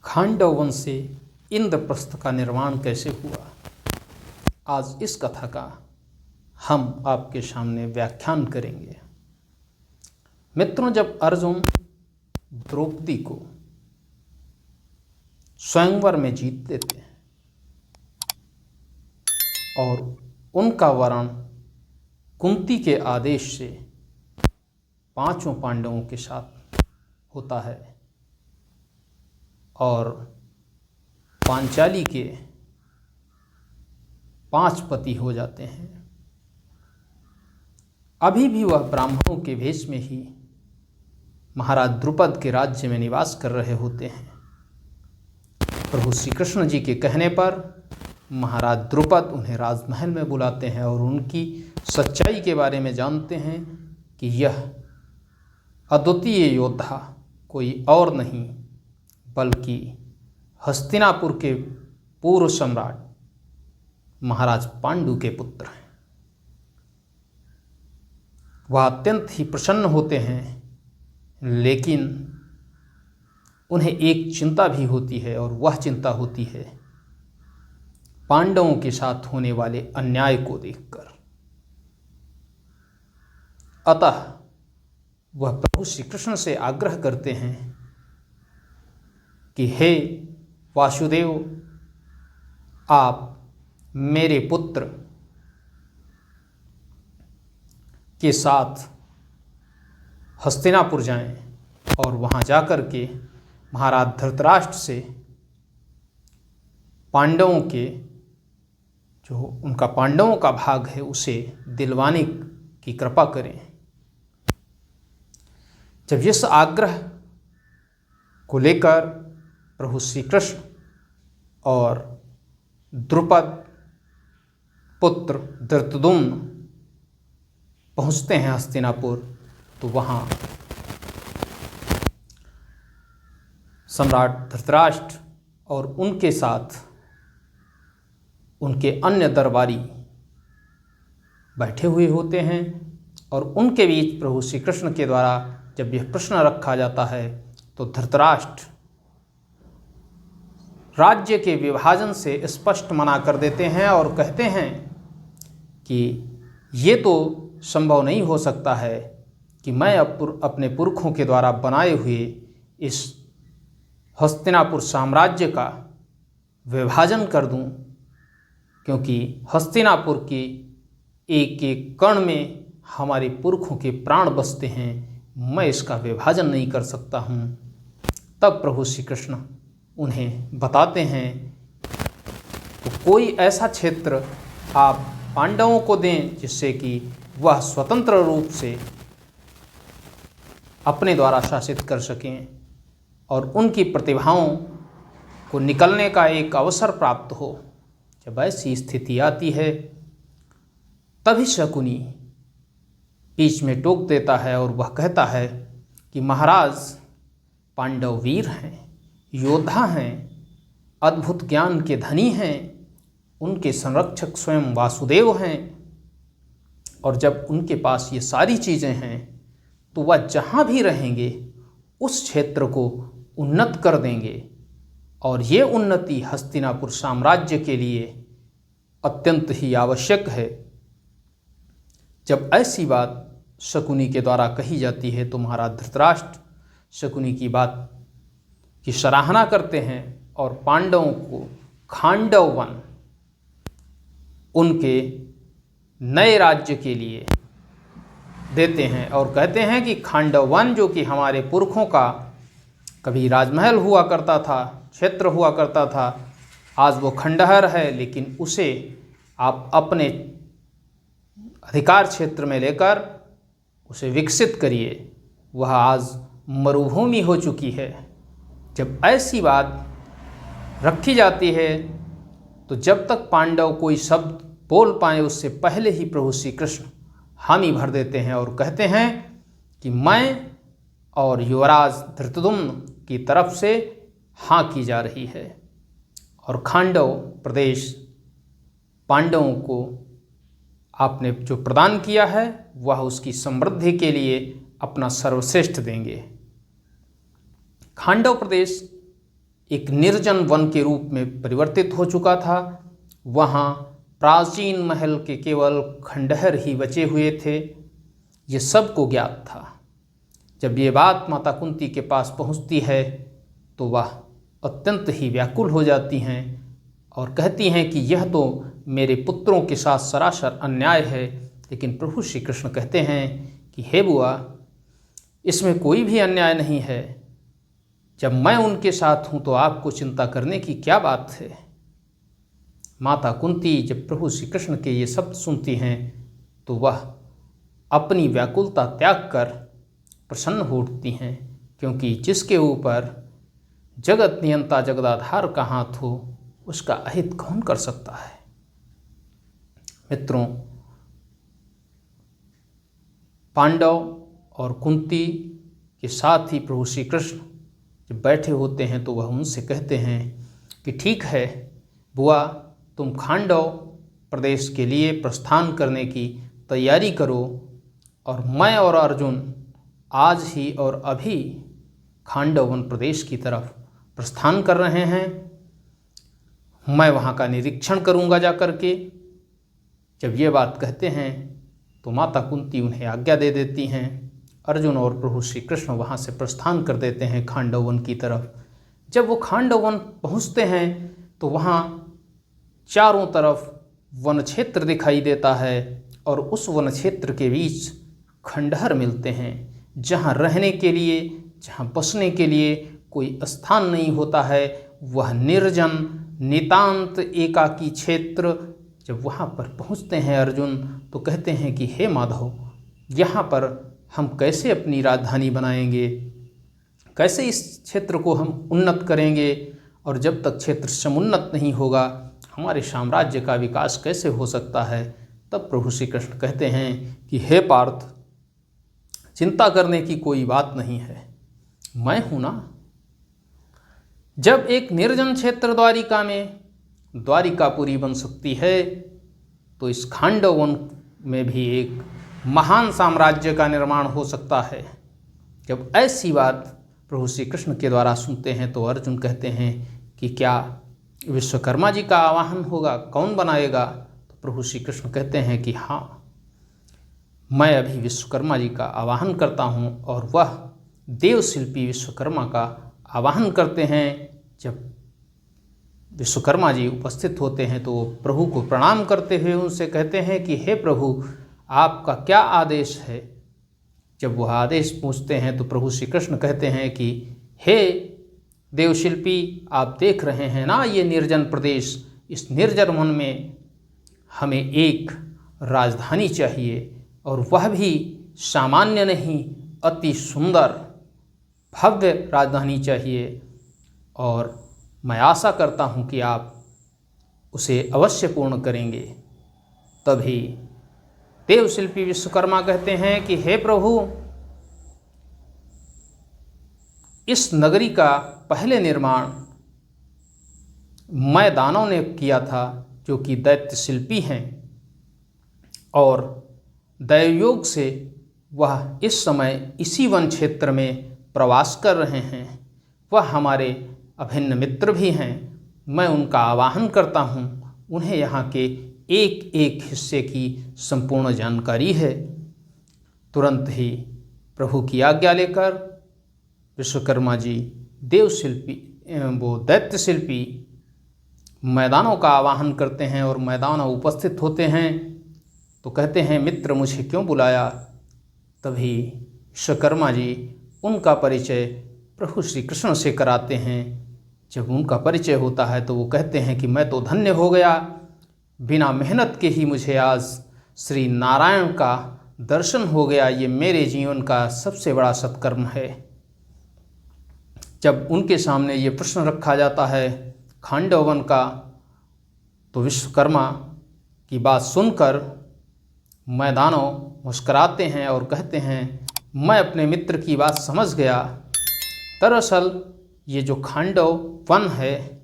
खांडव वंश से इंद्रप्रस्थ का निर्माण कैसे हुआ, आज इस कथा का हम आपके सामने व्याख्यान करेंगे। मित्रों, जब अर्जुन द्रौपदी को स्वयंवर में जीत लेते हैं और उनका वरण कुंती के आदेश से पांचों पांडवों के साथ होता है और पांचाली के 5 पति हो जाते हैं। अभी भी वह ब्राह्मणों के भेष में ही महाराज द्रुपद के राज्य में निवास कर रहे होते हैं। प्रभु श्री कृष्ण जी के कहने पर महाराज द्रुपद उन्हें राजमहल में बुलाते हैं और उनकी सच्चाई के बारे में जानते हैं कि यह अद्वितीय योद्धा कोई और नहीं बल्कि हस्तिनापुर के पूर्व सम्राट महाराज पांडु के पुत्र हैं। वह अत्यंत ही प्रसन्न होते हैं, लेकिन उन्हें एक चिंता भी होती है और वह चिंता होती है पांडवों के साथ होने वाले अन्याय को देखकर। अतः वह प्रभु श्री कृष्ण से आग्रह करते हैं कि हे वासुदेव, आप मेरे पुत्र के साथ हस्तिनापुर जाएं और वहां जाकर के महाराज धृतराष्ट्र से पांडवों के जो उनका पांडवों का भाग है उसे दिलवाने की कृपा करें। जब इस आग्रह को लेकर प्रभु श्री कृष्ण और द्रुपद पुत्र धृतद्युम्न पहुँचते हैं हस्तिनापुर, तो वहाँ सम्राट धृतराष्ट्र और उनके साथ उनके अन्य दरबारी बैठे हुए होते हैं और उनके बीच प्रभु श्री कृष्ण के द्वारा जब यह प्रश्न रखा जाता है तो धृतराष्ट्र राज्य के विभाजन से स्पष्ट मना कर देते हैं और कहते हैं कि ये तो संभव नहीं हो सकता है कि मैं अपने पुरखों के द्वारा बनाए हुए इस हस्तिनापुर साम्राज्य का विभाजन कर दूं, क्योंकि हस्तिनापुर के एक एक कण में हमारे पुरखों के प्राण बसते हैं, मैं इसका विभाजन नहीं कर सकता हूँ। तब प्रभु श्री कृष्ण उन्हें बताते हैं तो कोई ऐसा क्षेत्र आप पांडवों को दें जिससे कि वह स्वतंत्र रूप से अपने द्वारा शासित कर सकें और उनकी प्रतिभाओं को निकलने का एक अवसर प्राप्त हो। जब ऐसी स्थिति आती है तभी शकुनी बीच में टोक देता है और वह कहता है कि महाराज, पांडव वीर हैं, योद्धा हैं, अद्भुत ज्ञान के धनी हैं, उनके संरक्षक स्वयं वासुदेव हैं और जब उनके पास ये सारी चीज़ें हैं तो वह जहाँ भी रहेंगे उस क्षेत्र को उन्नत कर देंगे और ये उन्नति हस्तिनापुर साम्राज्य के लिए अत्यंत ही आवश्यक है। जब ऐसी बात शकुनी के द्वारा कही जाती है तो महाराज धृतराष्ट्र शकुनी की बात की सराहना करते हैं और पांडवों को खांडव वन उनके नए राज्य के लिए देते हैं और कहते हैं कि खांडव वन, जो कि हमारे पुरखों का कभी राजमहल हुआ करता था, क्षेत्र हुआ करता था, आज वो खंडहर है, लेकिन उसे आप अपने अधिकार क्षेत्र में लेकर उसे विकसित करिए। वह आज मरुभूमि हो चुकी है। जब ऐसी बात रखी जाती है तो जब तक पांडव कोई शब्द बोल पाए उससे पहले ही प्रभु श्री कृष्ण हामी भर देते हैं और कहते हैं कि मैं और युवराज धृतद्युम्न की तरफ से हाँ की जा रही है और खांडव प्रदेश पांडवों को आपने जो प्रदान किया है वह उसकी समृद्धि के लिए अपना सर्वश्रेष्ठ देंगे। खांडव प्रदेश एक निर्जन वन के रूप में परिवर्तित हो चुका था। वहाँ प्राचीन महल के केवल खंडहर ही बचे हुए थे। ये सबको ज्ञात था। जब ये बात माता कुंती के पास पहुँचती है तो वह अत्यंत ही व्याकुल हो जाती हैं और कहती हैं कि यह तो मेरे पुत्रों के साथ सरासर अन्याय है। लेकिन प्रभु श्री कृष्ण कहते हैं कि हे बुआ, इसमें कोई भी अन्याय नहीं है। जब मैं उनके साथ हूँ तो आपको चिंता करने की क्या बात है। माता कुंती जब प्रभु श्री कृष्ण के ये शब्द सुनती हैं तो वह अपनी व्याकुलता त्याग कर प्रसन्न हो उठती हैं, क्योंकि जिसके ऊपर जगत नियंता जगदाधार का हाथ हो उसका अहित कौन कर सकता है। मित्रों, पांडव और कुंती के साथ ही प्रभु श्री कृष्ण जब बैठे होते हैं तो वह उनसे कहते हैं कि ठीक है बुआ, तुम खांडव प्रदेश के लिए प्रस्थान करने की तैयारी करो और मैं और अर्जुन आज ही और अभी खांडव वन प्रदेश की तरफ प्रस्थान कर रहे हैं। मैं वहाँ का निरीक्षण करूँगा जाकर के। जब ये बात कहते हैं तो माता कुंती उन्हें आज्ञा दे देती हैं। अर्जुन और प्रभु श्री कृष्ण वहाँ से प्रस्थान कर देते हैं खांडव वन की तरफ। जब वो खांडव वन पहुँचते हैं तो वहाँ चारों तरफ वन क्षेत्र दिखाई देता है और उस वन क्षेत्र के बीच खंडहर मिलते हैं, जहाँ रहने के लिए, जहाँ बसने के लिए कोई स्थान नहीं होता है। वह निर्जन नितांत एकाकी क्षेत्र। जब वहाँ पर पहुँचते हैं अर्जुन तो कहते हैं कि हे माधव, यहाँ पर हम कैसे अपनी राजधानी बनाएंगे, कैसे इस क्षेत्र को हम उन्नत करेंगे, और जब तक क्षेत्र समुन्नत नहीं होगा हमारे साम्राज्य का विकास कैसे हो सकता है। तब प्रभु श्री कृष्ण कहते हैं कि हे पार्थ, चिंता करने की कोई बात नहीं है, मैं हूँ ना। जब एक निर्जन क्षेत्र द्वारिका में द्वारिकापुरी बन सकती है तो इस खांडव वन में भी एक महान साम्राज्य का निर्माण हो सकता है। जब ऐसी बात प्रभु श्री कृष्ण के द्वारा सुनते हैं तो अर्जुन कहते हैं कि क्या विश्वकर्मा जी का आवाहन होगा, कौन बनाएगा। तो प्रभु श्री कृष्ण कहते हैं कि हाँ, मैं अभी विश्वकर्मा जी का आवाहन करता हूँ। और वह देवशिल्पी विश्वकर्मा का आवाहन करते हैं। जब विश्वकर्मा जी उपस्थित होते हैं तो वो प्रभु को प्रणाम करते हुए उनसे कहते हैं कि हे प्रभु, आपका क्या आदेश है। जब वह आदेश पूछते हैं तो प्रभु श्री कृष्ण कहते हैं कि हे देवशिल्पी, आप देख रहे हैं ना ये निर्जन प्रदेश, इस निर्जन वन में हमें एक राजधानी चाहिए, और वह भी सामान्य नहीं, अति सुंदर भव्य राजधानी चाहिए। और मैं आशा करता हूँ कि आप उसे अवश्य पूर्ण करेंगे। तभी देवशिल्पी विश्वकर्मा कहते हैं कि हे प्रभु, इस नगरी का पहले निर्माण मैं दानव ने किया था, जो कि दैत्य शिल्पी हैं, और दैवयोग से वह इस समय इसी वन क्षेत्र में प्रवास कर रहे हैं। वह हमारे अभिन्न मित्र भी हैं। मैं उनका आवाहन करता हूँ, उन्हें यहाँ के एक एक हिस्से की संपूर्ण जानकारी है। तुरंत ही प्रभु की आज्ञा लेकर विश्वकर्मा जी देवशिल्पी वो दैत्य शिल्पी मैदानों का आवाहन करते हैं और मैदानों उपस्थित होते हैं। तो कहते हैं, मित्र मुझे क्यों बुलाया। तभी विश्वकर्मा जी उनका परिचय प्रभु श्री कृष्ण से कराते हैं। जब उनका परिचय होता है तो वो कहते हैं कि मैं तो धन्य हो गया, बिना मेहनत के ही मुझे आज श्री नारायण का दर्शन हो गया। ये मेरे जीवन का सबसे बड़ा सत्कर्म है। जब उनके सामने ये प्रश्न रखा जाता है खांडव वन का, तो विश्वकर्मा की बात सुनकर मैदानव मुस्कुराते हैं और कहते हैं, मैं अपने मित्र की बात समझ गया। दरअसल ये जो खांडव वन है,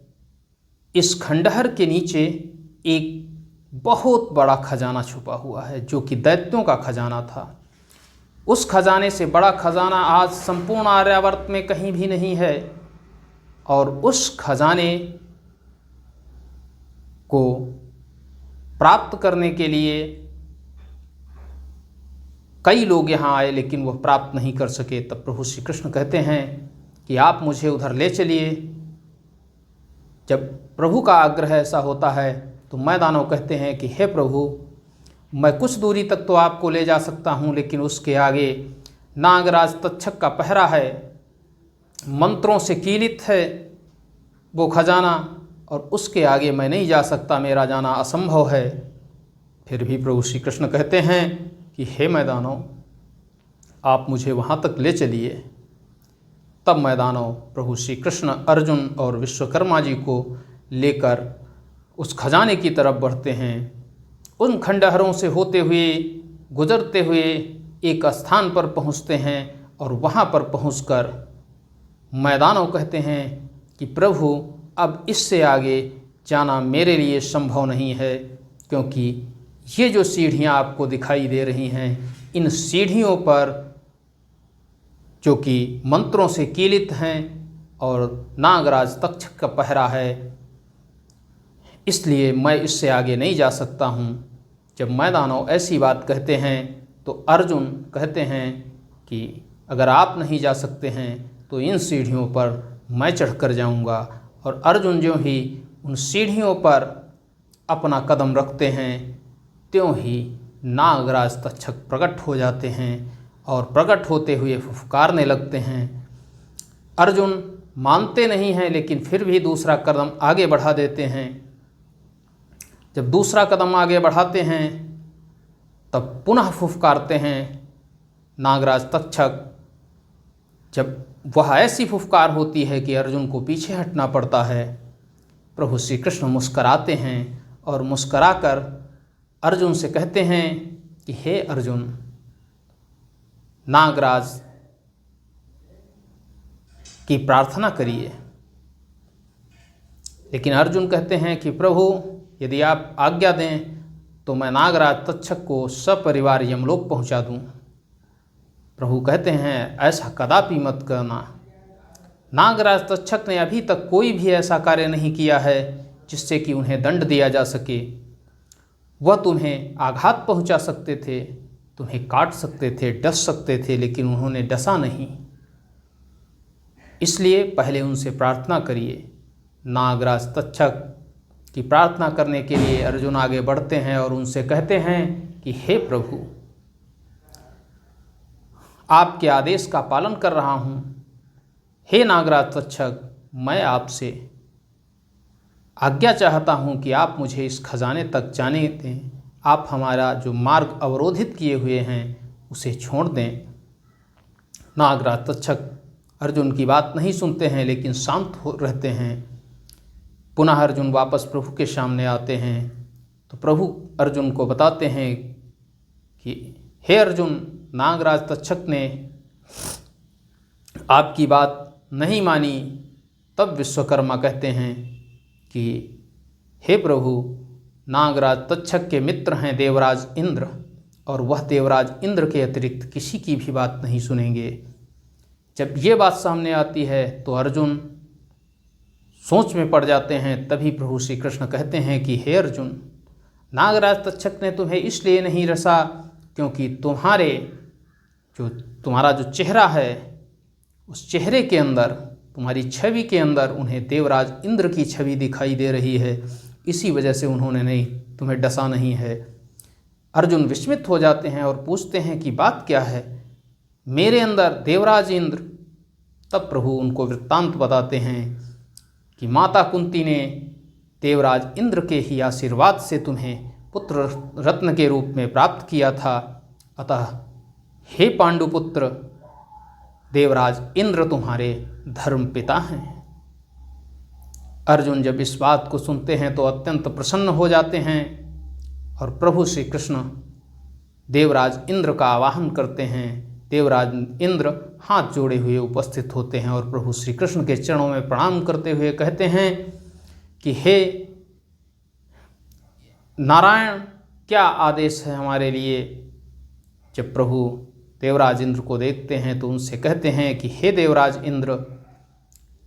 इस खंडहर के नीचे एक बहुत बड़ा खजाना छुपा हुआ है, जो कि दैत्यों का खजाना था। उस खजाने से बड़ा खजाना आज संपूर्ण आर्यावर्त में कहीं भी नहीं है। और उस खजाने को प्राप्त करने के लिए कई लोग यहाँ आए, लेकिन वह प्राप्त नहीं कर सके। तब प्रभु श्री कृष्ण कहते हैं कि आप मुझे उधर ले चलिए। जब प्रभु का आग्रह ऐसा होता है तो मैदानव कहते हैं कि हे प्रभु, मैं कुछ दूरी तक तो आपको ले जा सकता हूँ, लेकिन उसके आगे नागराज तक्षक का पहरा है, मंत्रों से कीलित है वो खजाना, और उसके आगे मैं नहीं जा सकता, मेरा जाना असंभव है। फिर भी प्रभु श्री कृष्ण कहते हैं कि हे मैदानव, आप मुझे वहाँ तक ले चलिए। तब मैदानव प्रभु श्री कृष्ण अर्जुन और विश्वकर्मा जी को लेकर उस खजाने की तरफ बढ़ते हैं। उन खंडहरों से होते हुए गुजरते हुए एक स्थान पर पहुँचते हैं, और वहाँ पर पहुँचकर मैदानव कहते हैं कि प्रभु, अब इससे आगे जाना मेरे लिए संभव नहीं है, क्योंकि ये जो सीढ़ियाँ आपको दिखाई दे रही हैं, इन सीढ़ियों पर जो कि मंत्रों से कीलित हैं और नागराज तक्षक का पहरा है, इसलिए मैं इससे आगे नहीं जा सकता हूँ। जब मैदानव ऐसी बात कहते हैं तो अर्जुन कहते हैं कि अगर आप नहीं जा सकते हैं तो इन सीढ़ियों पर मैं चढ़कर जाऊँगा। और अर्जुन जो ही उन सीढ़ियों पर अपना कदम रखते हैं, त्यों ही नागराज तक्षक प्रकट हो जाते हैं और प्रकट होते हुए फुफकारने लगते हैं। अर्जुन मानते नहीं हैं, लेकिन फिर भी दूसरा कदम आगे बढ़ा देते हैं। जब दूसरा कदम आगे बढ़ाते हैं तब पुनः फुफकारते हैं नागराज तक्षक। जब वह ऐसी फुफकार होती है कि अर्जुन को पीछे हटना पड़ता है, प्रभु श्री कृष्ण मुस्कराते हैं और मुस्कराकर अर्जुन से कहते हैं कि हे अर्जुन, नागराज की प्रार्थना करिए। लेकिन अर्जुन कहते हैं कि प्रभु, यदि आप आज्ञा दें तो मैं नागराज तक्षक को सपरिवार यमलोक पहुंचा दूं। प्रभु कहते हैं ऐसा कदापि मत करना। नागराज तक्षक ने अभी तक कोई भी ऐसा कार्य नहीं किया है जिससे कि उन्हें दंड दिया जा सके। वह तुम्हें आघात पहुंचा सकते थे, तुम्हें काट सकते थे, डस सकते थे, लेकिन उन्होंने डसा नहीं। इसलिए पहले उनसे प्रार्थना करिए। नागराज तक्षक की प्रार्थना करने के लिए अर्जुन आगे बढ़ते हैं और उनसे कहते हैं कि हे प्रभु, आपके आदेश का पालन कर रहा हूँ। हे नागराज तक्षक, मैं आपसे आज्ञा चाहता हूँ कि आप मुझे इस खजाने तक जाने दें। आप हमारा जो मार्ग अवरोधित किए हुए हैं उसे छोड़ दें। नागराज तक्षक अर्जुन की बात नहीं सुनते हैं, लेकिन शांत हो रहते हैं। पुनः अर्जुन वापस प्रभु के सामने आते हैं तो प्रभु अर्जुन को बताते हैं कि हे अर्जुन, नागराज तक्षक ने आपकी बात नहीं मानी। तब विश्वकर्मा कहते हैं कि हे प्रभु, नागराज तक्षक के मित्र हैं देवराज इंद्र, और वह देवराज इंद्र के अतिरिक्त किसी की भी बात नहीं सुनेंगे। जब ये बात सामने आती है तो अर्जुन सोच में पड़ जाते हैं। तभी प्रभु श्री कृष्ण कहते हैं कि हे अर्जुन, नागराज तक्षक ने तुम्हें इसलिए नहीं रसा क्योंकि तुम्हारा जो चेहरा है, उस चेहरे के अंदर, तुम्हारी छवि के अंदर उन्हें देवराज इंद्र की छवि दिखाई दे रही है। इसी वजह से उन्होंने तुम्हें डसा नहीं है। अर्जुन विस्मित हो जाते हैं और पूछते हैं कि बात क्या है, मेरे अंदर देवराज इंद्र। तब प्रभु उनको वृत्तांत बताते हैं कि माता कुंती ने देवराज इंद्र के ही आशीर्वाद से तुम्हें पुत्र रत्न के रूप में प्राप्त किया था। अतः हे पांडुपुत्र, देवराज इंद्र तुम्हारे धर्म पिता हैं। अर्जुन जब इस बात को सुनते हैं तो अत्यंत प्रसन्न हो जाते हैं और प्रभु श्री कृष्ण देवराज इंद्र का आवाहन करते हैं। देवराज इंद्र हाथ जोड़े हुए उपस्थित होते हैं और प्रभु श्री कृष्ण के चरणों में प्रणाम करते हुए कहते हैं कि हे नारायण, क्या आदेश है हमारे लिए। जब प्रभु देवराज इंद्र को देखते हैं तो उनसे कहते हैं कि हे देवराज इंद्र,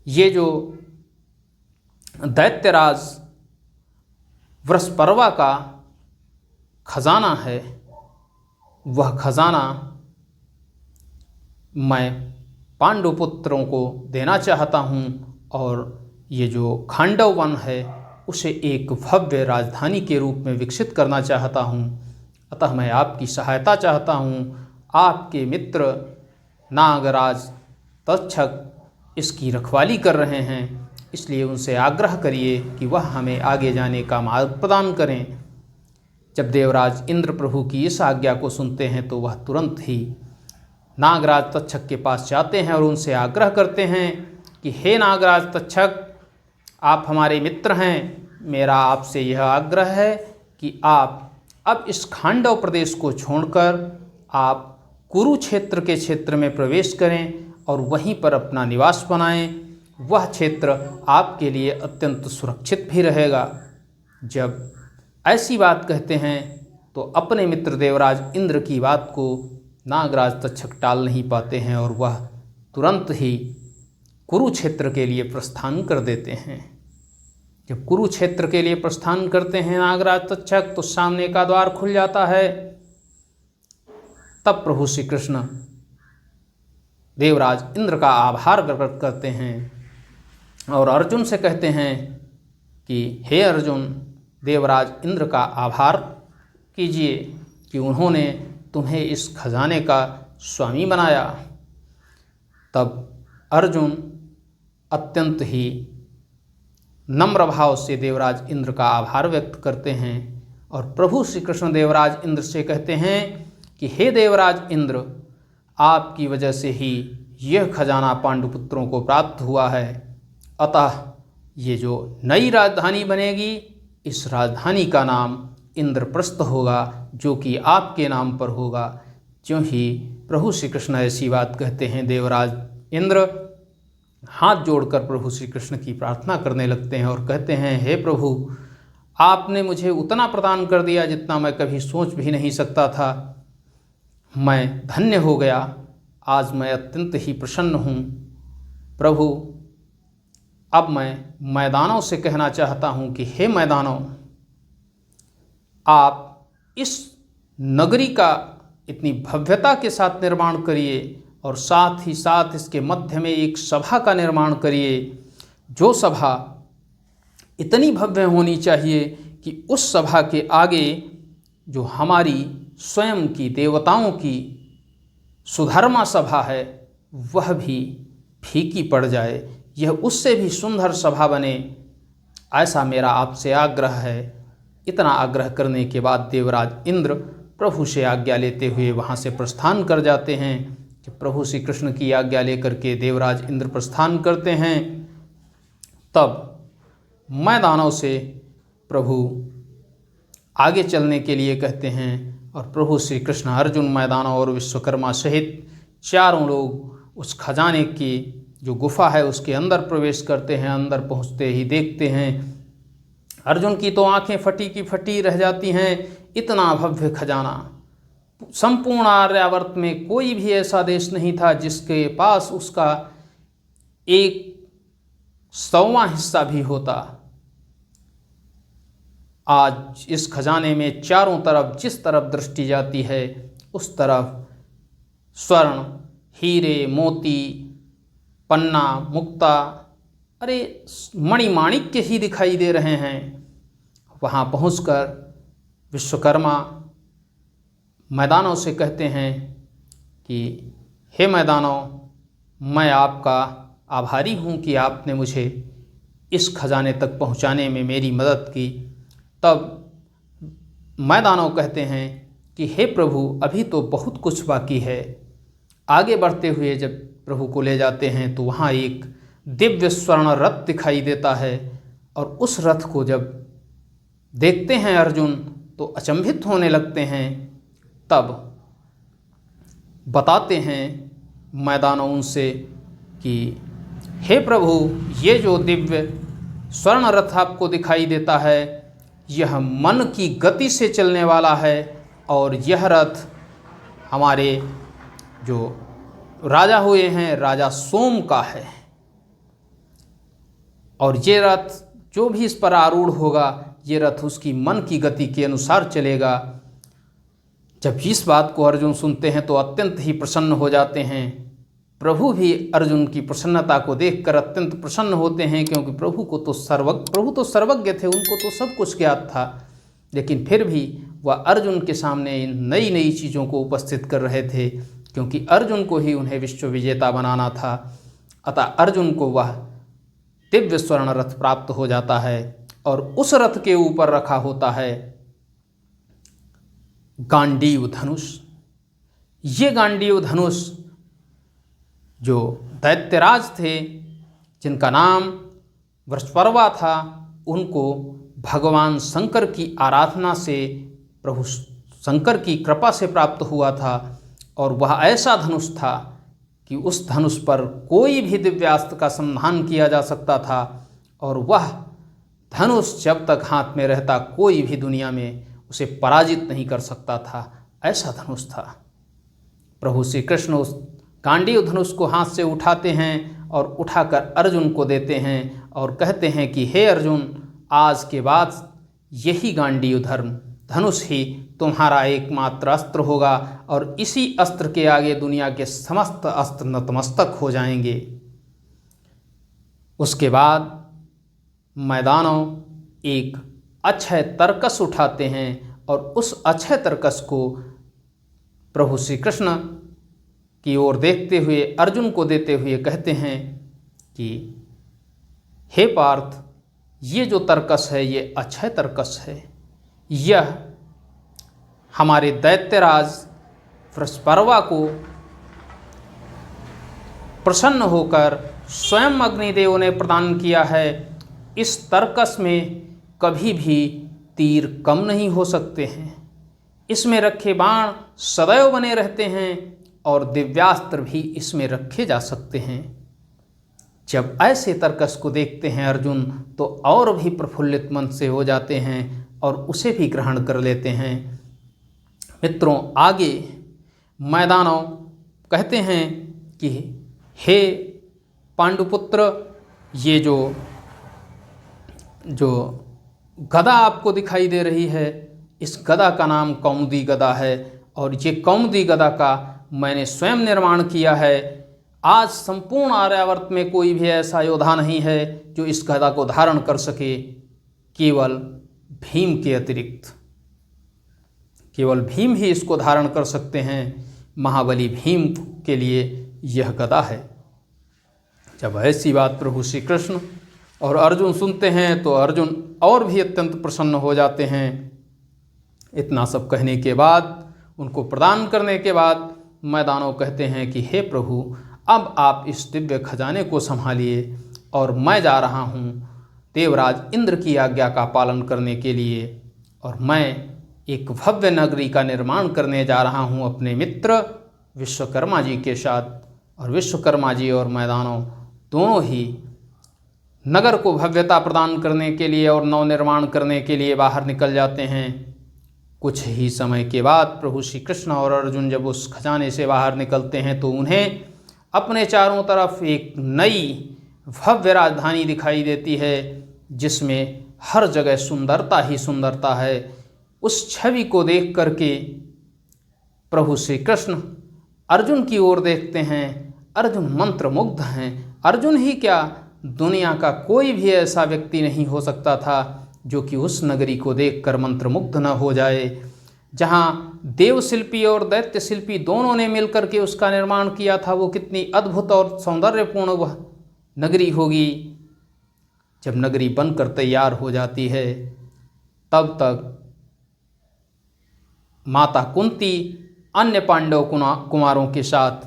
ये जो दैत्यराज वृषपर्वा का खजाना है, वह खजाना मैं पांडुपुत्रों को देना चाहता हूँ और ये जो खांडव वन है उसे एक भव्य राजधानी के रूप में विकसित करना चाहता हूँ। अतः मैं आपकी सहायता चाहता हूँ। आपके मित्र नागराज तक्षक इसकी रखवाली कर रहे हैं, इसलिए उनसे आग्रह करिए कि वह हमें आगे जाने का मार्ग प्रदान करें। जब देवराज इंद्र प्रभु की इस आज्ञा को सुनते हैं तो वह तुरंत ही नागराज तक्षक के पास जाते हैं और उनसे आग्रह करते हैं कि हे नागराज तक्षक, आप हमारे मित्र हैं, मेरा आपसे यह आग्रह है कि आप अब इस खांडव प्रदेश को छोड़कर आप कुरुक्षेत्र के क्षेत्र में प्रवेश करें और वहीं पर अपना निवास बनाएं। वह क्षेत्र आपके लिए अत्यंत सुरक्षित भी रहेगा। जब ऐसी बात कहते हैं तो अपने मित्र देवराज इंद्र की बात को नागराज तक्षक टाल नहीं पाते हैं और वह तुरंत ही कुरुक्षेत्र के लिए प्रस्थान कर देते हैं। जब कुरुक्षेत्र के लिए प्रस्थान करते हैं नागराज तक्षक तो सामने का द्वार खुल जाता है। तब प्रभु श्री कृष्ण देवराज इंद्र का आभार प्रकट करते हैं और अर्जुन से कहते हैं कि हे अर्जुन, देवराज इंद्र का आभार कीजिए कि उन्होंने तुम्हें इस खजाने का स्वामी बनाया। तब अर्जुन अत्यंत ही नम्र भाव से देवराज इंद्र का आभार व्यक्त करते हैं और प्रभु श्री कृष्ण देवराज इंद्र से कहते हैं कि हे देवराज इंद्र, आपकी वजह से ही यह खजाना पांडुपुत्रों को प्राप्त हुआ है। अतः ये जो नई राजधानी बनेगी, इस राजधानी का नाम इंद्रप्रस्थ होगा, जो कि आपके नाम पर होगा। ज्यों ही प्रभु श्री कृष्ण ऐसी बात कहते हैं, देवराज इंद्र हाथ जोड़कर प्रभु श्री कृष्ण की प्रार्थना करने लगते हैं और कहते हैं, हे प्रभु, आपने मुझे उतना प्रदान कर दिया जितना मैं कभी सोच भी नहीं सकता था। मैं धन्य हो गया। आज मैं अत्यंत ही प्रसन्न हूँ। प्रभु, अब मैं मैदानों से कहना चाहता हूँ कि हे मैदानों, आप इस नगरी का इतनी भव्यता के साथ निर्माण करिए और साथ ही साथ इसके मध्य में एक सभा का निर्माण करिए, जो सभा इतनी भव्य होनी चाहिए कि उस सभा के आगे जो हमारी स्वयं की देवताओं की सुधर्मा सभा है वह भी फीकी पड़ जाए, यह उससे भी सुंदर सभा बने, ऐसा मेरा आपसे आग्रह है। इतना आग्रह करने के बाद देवराज इंद्र प्रभु से आज्ञा लेते हुए वहाँ से प्रस्थान कर जाते हैं। कि प्रभु श्री कृष्ण की आज्ञा लेकर के देवराज इंद्र प्रस्थान करते हैं, तब मैदानों से प्रभु आगे चलने के लिए कहते हैं और प्रभु श्री कृष्ण अर्जुन, मैदानों और विश्वकर्मा सहित चारों लोग उस खजाने की जो गुफा है उसके अंदर प्रवेश करते हैं। अंदर पहुंचते ही देखते हैं अर्जुन की तो आंखें फटी की फटी रह जाती हैं। इतना भव्य खजाना, संपूर्ण आर्यावर्त में कोई भी ऐसा देश नहीं था जिसके पास उसका 1/100वां हिस्सा भी होता। आज इस खजाने में चारों तरफ जिस तरफ दृष्टि जाती है उस तरफ स्वर्ण, हीरे, मोती, पन्ना, मुक्ता, अरे मणिमाणिक्य ही दिखाई दे रहे हैं। वहाँ पहुंचकर विश्वकर्मा मैदानों से कहते हैं कि हे मैदानों, मैं आपका आभारी हूँ कि आपने मुझे इस खजाने तक पहुँचाने में मेरी मदद की। तब मैदानों कहते हैं कि हे प्रभु, अभी तो बहुत कुछ बाकी है। आगे बढ़ते हुए जब प्रभु को ले जाते हैं तो वहाँ एक दिव्य स्वर्ण रथ दिखाई देता है और उस रथ को जब देखते हैं अर्जुन तो अचंभित होने लगते हैं। तब बताते हैं मैदानों उनसे कि हे प्रभु, ये जो दिव्य स्वर्ण रथ आपको दिखाई देता है यह मन की गति से चलने वाला है और यह रथ हमारे जो राजा हुए हैं राजा सोम का है। और ये रथ जो भी इस पर आरूढ़ होगा ये रथ उसकी मन की गति के अनुसार चलेगा। जब इस बात को अर्जुन सुनते हैं तो अत्यंत ही प्रसन्न हो जाते हैं। प्रभु भी अर्जुन की प्रसन्नता को देखकर अत्यंत प्रसन्न होते हैं, क्योंकि प्रभु तो सर्वज्ञ थे, उनको तो सब कुछ ज्ञात था। लेकिन फिर भी वह अर्जुन के सामने इन नई नई चीज़ों को उपस्थित कर रहे थे, क्योंकि अर्जुन को ही उन्हें विश्व विजेता बनाना था। अतः अर्जुन को वह दिव्य स्वर्ण रथ प्राप्त हो जाता है और उस रथ के ऊपर रखा होता है गांडीव धनुष। ये गांडीव धनुष जो दैत्यराज थे, जिनका नाम वृषपर्वा था, उनको भगवान शंकर की आराधना से, प्रभु शंकर की कृपा से प्राप्त हुआ था। और वह ऐसा धनुष था कि उस धनुष पर कोई भी दिव्यास्त्र का संधान किया जा सकता था, और वह धनुष जब तक हाथ में रहता कोई भी दुनिया में उसे पराजित नहीं कर सकता था। ऐसा धनुष था। प्रभु श्री कृष्ण उस गांडीव धनुष को हाथ से उठाते हैं और उठाकर अर्जुन को देते हैं और कहते हैं कि हे अर्जुन, आज के बाद यही गांडीव धनुष ही तुम्हारा एकमात्र अस्त्र होगा, और इसी अस्त्र के आगे दुनिया के समस्त अस्त्र नतमस्तक हो जाएंगे। उसके बाद मैदानों एक अक्षय तरकस उठाते हैं और उस अक्षय तरकस को प्रभु श्री कृष्ण की ओर देखते हुए अर्जुन को देते हुए कहते हैं कि हे पार्थ, ये जो तरकस है ये अक्षय तरकस है। यह हमारे दैत्यराज वृषपर्वा को प्रसन्न होकर स्वयं अग्निदेव ने प्रदान किया है। इस तरकस में कभी भी तीर कम नहीं हो सकते हैं। इसमें रखे बाण सदैव बने रहते हैं और दिव्यास्त्र भी इसमें रखे जा सकते हैं। जब ऐसे तरकस को देखते हैं अर्जुन तो और भी प्रफुल्लित मन से हो जाते हैं और उसे भी ग्रहण कर लेते हैं। मित्रों, आगे मैदानों कहते हैं कि हे पांडुपुत्र, ये जो गदा आपको दिखाई दे रही है, इस गदा का नाम कौमुदी गदा है, और ये कौमुदी गदा का मैंने स्वयं निर्माण किया है। आज संपूर्ण आर्यावर्त में कोई भी ऐसा योद्धा नहीं है जो इस गदा को धारण कर सके, केवल भीम के अतिरिक्त। केवल भीम ही इसको धारण कर सकते हैं। महाबली भीम के लिए यह गदा है। जब ऐसी बात प्रभु श्री कृष्ण और अर्जुन सुनते हैं तो अर्जुन और भी अत्यंत प्रसन्न हो जाते हैं। इतना सब कहने के बाद, उनको प्रदान करने के बाद मैदानों कहते हैं कि हे प्रभु, अब आप इस दिव्य खजाने को संभालिए और मैं जा रहा हूँ देवराज इंद्र की आज्ञा का पालन करने के लिए, और मैं एक भव्य नगरी का निर्माण करने जा रहा हूँ अपने मित्र विश्वकर्मा जी के साथ। और विश्वकर्मा जी और मैदानों दोनों ही नगर को भव्यता प्रदान करने के लिए और नवनिर्माण करने के लिए बाहर निकल जाते हैं। कुछ ही समय के बाद प्रभु श्री कृष्ण और अर्जुन जब उस खजाने से बाहर निकलते हैं तो उन्हें अपने चारों तरफ एक नई भव्य राजधानी दिखाई देती है, जिसमें हर जगह सुंदरता ही सुंदरता है। उस छवि को देख करके प्रभु श्री कृष्ण अर्जुन की ओर देखते हैं। अर्जुन मंत्रमुग्ध हैं। अर्जुन ही क्या, दुनिया का कोई भी ऐसा व्यक्ति नहीं हो सकता था जो कि उस नगरी को देखकर मंत्रमुग्ध न हो जाए, जहाँ देवशिल्पी और दैत्य शिल्पी दोनों ने मिलकर के उसका निर्माण किया था। वो कितनी अद्भुत और सौंदर्यपूर्ण वह नगरी होगी। जब नगरी बनकर तैयार हो जाती है तब तक माता कुंती अन्य पांडव कुमारों के साथ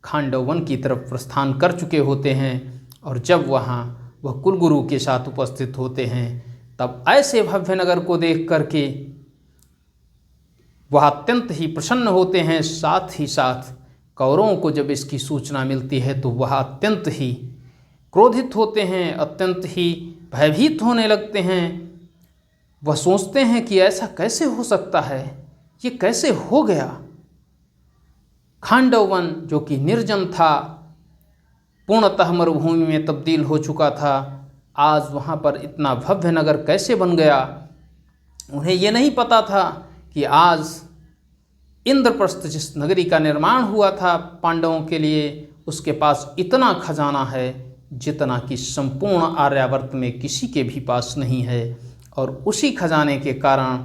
खांडव वन की तरफ प्रस्थान कर चुके होते हैं, और जब वहाँ वह कुलगुरु के साथ उपस्थित होते हैं तब ऐसे भव्य नगर को देख करके वह अत्यंत ही प्रसन्न होते हैं। साथ ही साथ कौरवों को जब इसकी सूचना मिलती है तो वह अत्यंत ही क्रोधित होते हैं, अत्यंत ही भयभीत होने लगते हैं। वह सोचते हैं कि ऐसा कैसे हो सकता है, ये कैसे हो गया। खांडव वन जो कि निर्जन था, पूर्णतः मरुभूमि में तब्दील हो चुका था, आज वहाँ पर इतना भव्य नगर कैसे बन गया। उन्हें ये नहीं पता था कि आज इंद्रप्रस्थ जिस नगरी का निर्माण हुआ था पांडवों के लिए, उसके पास इतना खजाना है जितना कि संपूर्ण आर्यावर्त में किसी के भी पास नहीं है। और उसी खजाने के कारण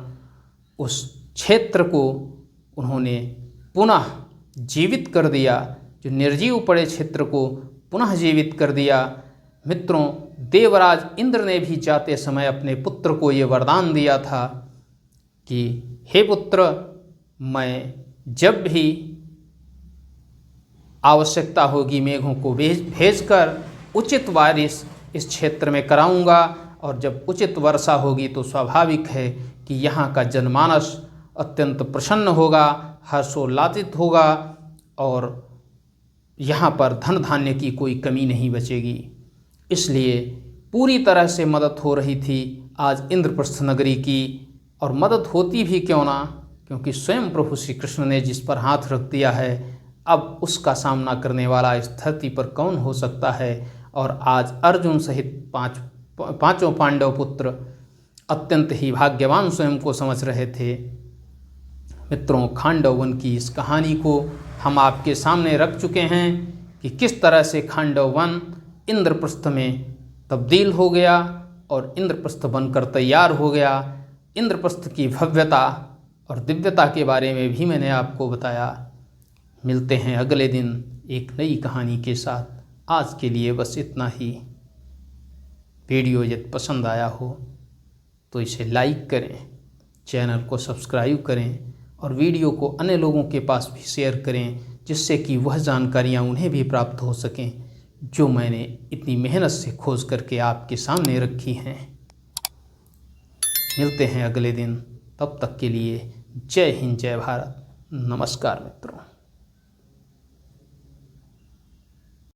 उस क्षेत्र को उन्होंने पुनः जीवित कर दिया, जो निर्जीव पड़े क्षेत्र को पुनः जीवित कर दिया। मित्रों, देवराज इंद्र ने भी जाते समय अपने पुत्र को ये वरदान दिया था कि हे पुत्र, मैं जब भी आवश्यकता होगी मेघों को भेजकर उचित बारिश इस क्षेत्र में कराऊंगा, और जब उचित वर्षा होगी तो स्वाभाविक है कि यहाँ का जनमानस अत्यंत प्रसन्न होगा, हर्षोल्लासित होगा, और यहाँ पर धन धान्य की कोई कमी नहीं बचेगी। इसलिए पूरी तरह से मदद हो रही थी आज इंद्रप्रस्थ नगरी की। और मदद होती भी क्यों ना, क्योंकि स्वयं प्रभु श्री कृष्ण ने जिस पर हाथ रख दिया है, अब उसका सामना करने वाला इस धरती पर कौन हो सकता है। और आज अर्जुन सहित पांचों पांडव पुत्र अत्यंत ही भाग्यवान स्वयं को समझ रहे थे। मित्रों, खांडव वन की इस कहानी को हम आपके सामने रख चुके हैं कि किस तरह से खांडव वन इंद्रप्रस्थ में तब्दील हो गया और इंद्रप्रस्थ बनकर तैयार हो गया। इंद्रप्रस्थ की भव्यता और दिव्यता के बारे में भी मैंने आपको बताया। मिलते हैं अगले दिन एक नई कहानी के साथ। आज के लिए बस इतना ही। वीडियो यदि पसंद आया हो तो इसे लाइक करें, चैनल को सब्सक्राइब करें और वीडियो को अन्य लोगों के पास भी शेयर करें, जिससे कि वह जानकारियाँ उन्हें भी प्राप्त हो सकें जो मैंने इतनी मेहनत से खोज करके आपके सामने रखी हैं। मिलते हैं अगले दिन, तब तक के लिए जय हिंद, जय भारत, नमस्कार मित्रों।